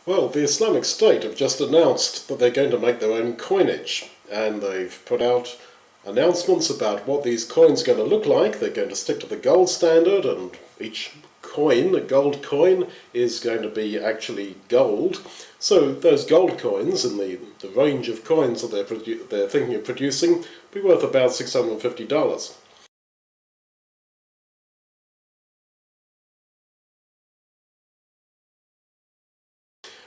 Well, the Islamic State have just announced that they're going to make their own coinage, and they've put out announcements about what these coins are going to look like. They're going to stick to the gold standard, and each coin, a gold coin, is going to be actually gold. So those gold coins in the range of coins that they're thinking of producing will be worth about $650.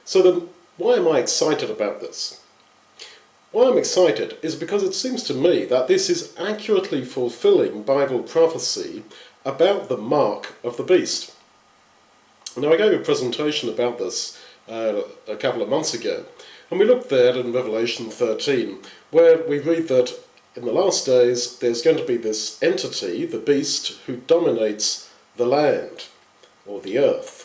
So then, why am I excited about this? Why I'm excited is because it seems to me that this is accurately fulfilling Bible prophecy about the mark of the beast. Now, I gave a presentation about this a couple of months ago, and we looked there in Revelation 13, where we read that in the last days there's going to be this entity, the beast, who dominates the land, or the earth.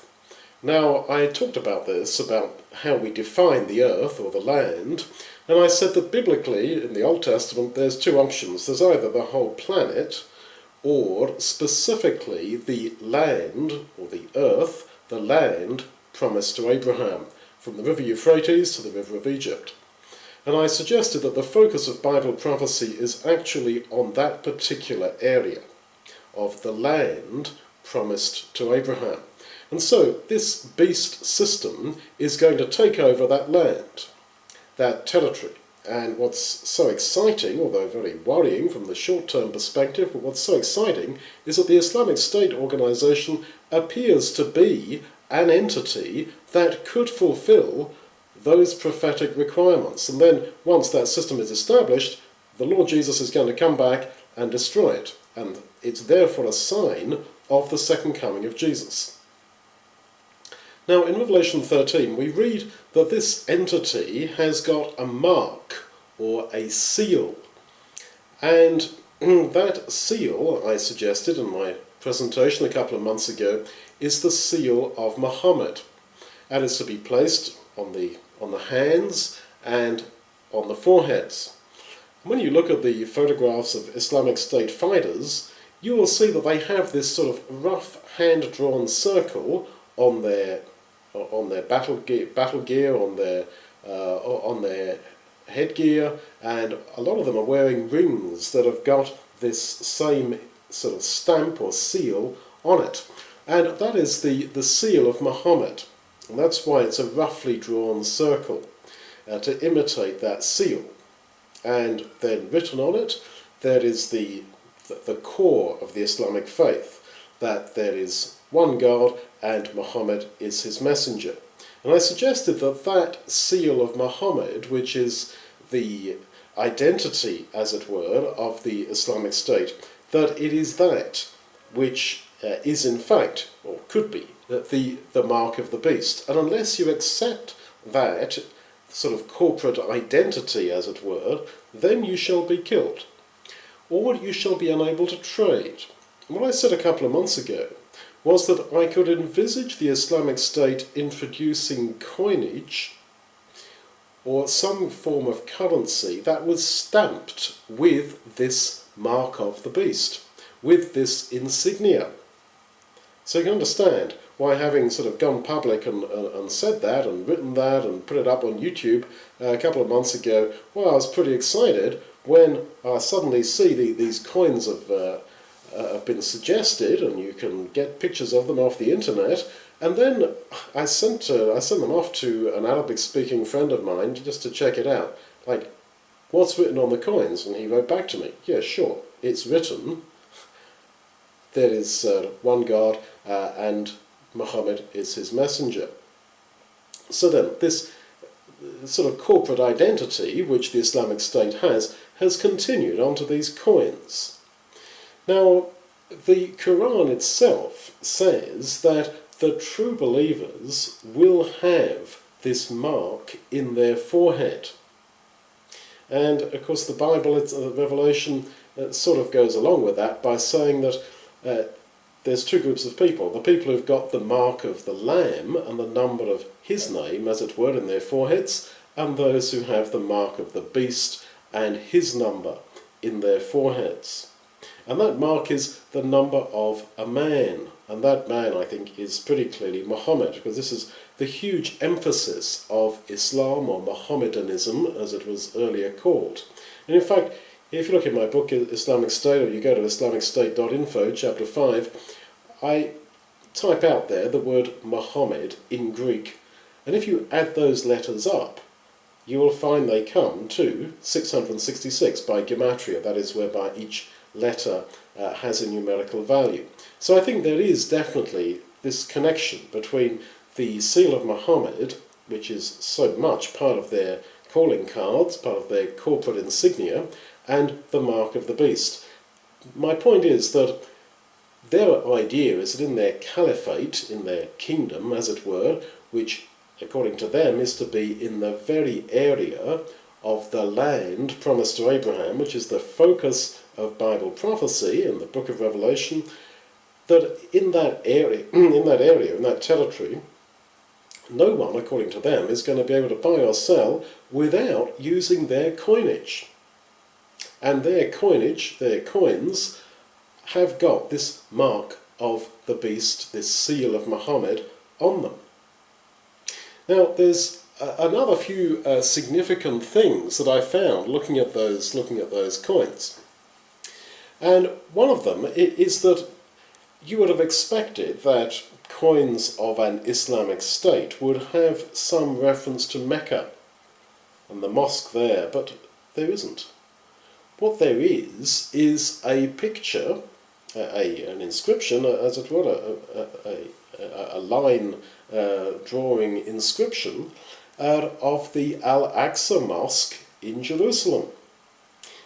Now, I talked about this, about how we define the earth or the land, and I said that biblically, in the Old Testament, there's two options. There's either the whole planet, or specifically the land, or the earth, the land promised to Abraham, from the river Euphrates to the river of Egypt. And I suggested that the focus of Bible prophecy is actually on that particular area of the land promised to Abraham. And so this beast system is going to take over that land, that territory. And what's so exciting, although very worrying from the short-term perspective, but what's so exciting is that the Islamic State organization appears to be an entity that could fulfill those prophetic requirements. And then once that system is established, the Lord Jesus is going to come back and destroy it. And it's therefore a sign of the second coming of Jesus. Now, in Revelation 13, we read that this entity has got a mark, or a seal. And that seal, I suggested in my presentation a couple of months ago, is the seal of Muhammad. And it's to be placed on the hands and on the foreheads. When you look at the photographs of Islamic State fighters, you will see that they have this sort of rough hand-drawn circle on their battle gear, on their headgear, and a lot of them are wearing rings that have got this same sort of stamp or seal on it. And that is the seal of Muhammad. And that's why it's a roughly drawn circle, to imitate that seal. And then written on it, there is the core of the Islamic faith, that there is one God and Muhammad is his messenger. And I suggested that that seal of Muhammad, which is the identity, as it were, of the Islamic State, that it is that which is in fact, or could be, the mark of the beast. And unless you accept that sort of corporate identity, as it were, then you shall be killed, or you shall be unable to trade. And what I said a couple of months ago was that I could envisage the Islamic State introducing coinage or some form of currency that was stamped with this mark of the beast, with this insignia. So you can understand why, having sort of gone public and said that and written that and put it up on YouTube a couple of months ago, well, I was pretty excited when I suddenly see these coins have been suggested, and you can get pictures of them off the internet. And then I sent them off to an Arabic-speaking friend of mine just to check it out. Like, what's written on the coins? And he wrote back to me, yeah, sure, it's written. There is one God, and Muhammad is his messenger. So then, this sort of corporate identity, which the Islamic State has continued onto these coins. Now, the Quran itself says that the true believers will have this mark in their forehead. And, of course, the Bible, Revelation, sort of goes along with that by saying that there's two groups of people. The people who've got the mark of the Lamb and the number of his name, as it were, in their foreheads, and those who have the mark of the beast and his number in their foreheads. And that mark is the number of a man. And that man, I think, is pretty clearly Muhammad, because this the huge emphasis of Islam, or Mohammedanism as it was earlier called. And in fact, if you look at my book Islamic State, or you go to islamicstate.info, chapter 5, I type out there the word Muhammad in Greek, and if you add those letters up, you will find they come to 666 by gematria, that is, whereby each letter has a numerical value. So I think there is definitely this connection between the seal of Muhammad, which is so much part of their calling cards, part of their corporate insignia, and the mark of the beast. My point is that their idea is that in their caliphate, in their kingdom, as it were, which according to them is to be in the very area of the land promised to Abraham, which is the focus of Bible prophecy in the book of Revelation, that in that area, in that territory, no one, according to them, is going to be able to buy or sell without using their coinage. And their coinage, their coins, have got this mark of the beast, this seal of Muhammad, on them. Now, there's another few significant things that I found looking at those coins. And one of them is that you would have expected that coins of an Islamic State would have some reference to Mecca and the mosque there, but there isn't. What there is a picture, an inscription, as it were, a line drawing inscription of the Al-Aqsa Mosque in Jerusalem.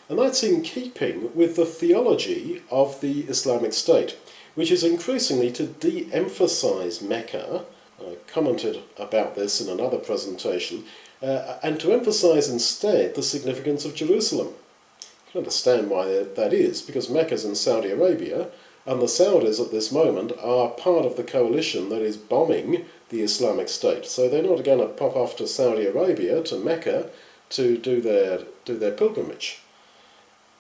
And that's in keeping with the theology of the Islamic State, which is increasingly to de-emphasize Mecca. I commented about this in another presentation, and to emphasize instead the significance of Jerusalem. You can understand why that is, because Mecca's in Saudi Arabia, and the Saudis at this moment are part of the coalition that is bombing the Islamic State. So they're not going to pop off to Saudi Arabia, to Mecca, to do their pilgrimage.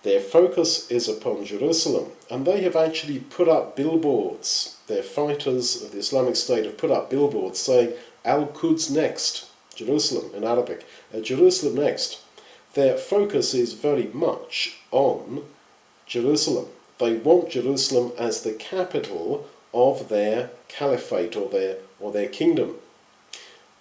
Their focus is upon Jerusalem, and they have actually put up billboards. Their fighters of the Islamic State have put up billboards saying, Al-Quds next, Jerusalem in Arabic, Jerusalem next. Their focus is very much on Jerusalem. They want Jerusalem as the capital of their caliphate, or their kingdom.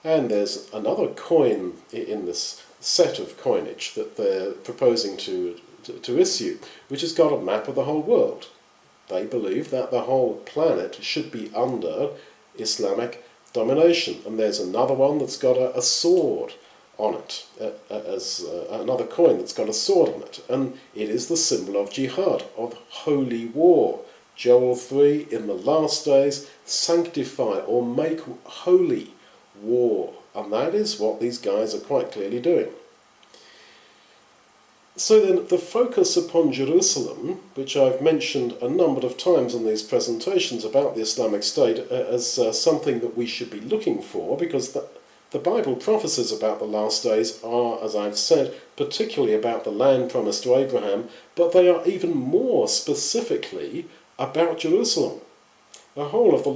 And there's another coin in this set of coinage that they're proposing to issue, which has got a map of the whole world. They believe that the whole planet should be under Islamic domination. And there's another one that's got a sword on it, as another coin that's got a sword on it. And it is the symbol of jihad, of holy war. Joel 3, in the last days, sanctify or make holy war. And that is what these guys are quite clearly doing. So then, the focus upon Jerusalem, which I've mentioned a number of times in these presentations about the Islamic State as something that we should be looking for, because the Bible prophecies about the last days are, as I've said, particularly about the land promised to Abraham, but they are even more specifically about Jerusalem. The whole of the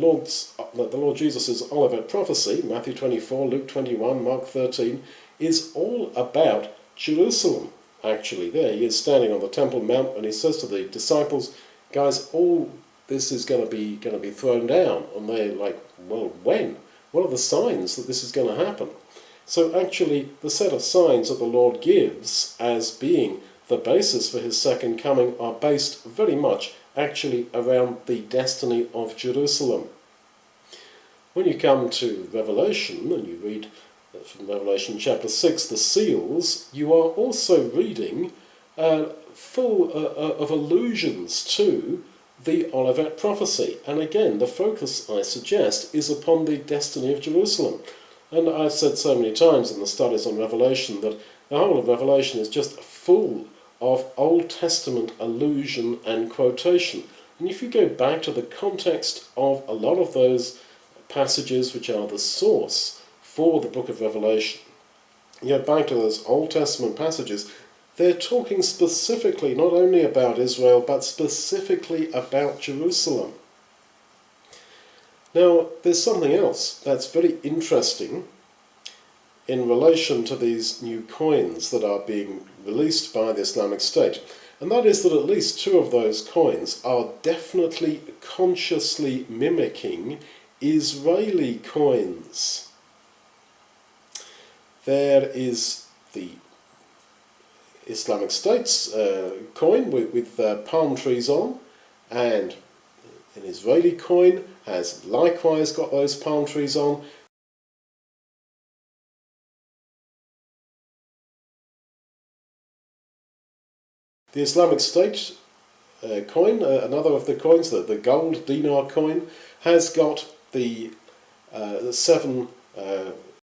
Lord Jesus' Olivet prophecy, Matthew 24, Luke 21, Mark 13, is all about Jerusalem. Actually, there he is standing on the Temple Mount, and he says to the disciples, "Guys, all this is going to be thrown down." And they're like, "Well, when? What are the signs that this is going to happen?" So actually, the set of signs that the Lord gives as being the basis for his second coming are based very much actually around the destiny of Jerusalem. When you come to Revelation, and you read from Revelation chapter 6, the seals, you are also reading full of allusions to the Olivet prophecy. And again, the focus, I suggest, is upon the destiny of Jerusalem. And I've said so many times in the studies on Revelation that the whole of Revelation is just full of Old Testament allusion and quotation. And if you go back to the context of a lot of those passages which are the source for the book of Revelation, you go back to those Old Testament passages, they're talking specifically not only about Israel, but specifically about Jerusalem. Now, there's something else that's very interesting in relation to these new coins that are being released by the Islamic State, and that is that at least two of those coins are definitely consciously mimicking Israeli coins. There is the Islamic State's coin with palm trees on, and an Israeli coin has likewise got those palm trees on. The Islamic State coin, another of the coins, the gold dinar coin, has got the 7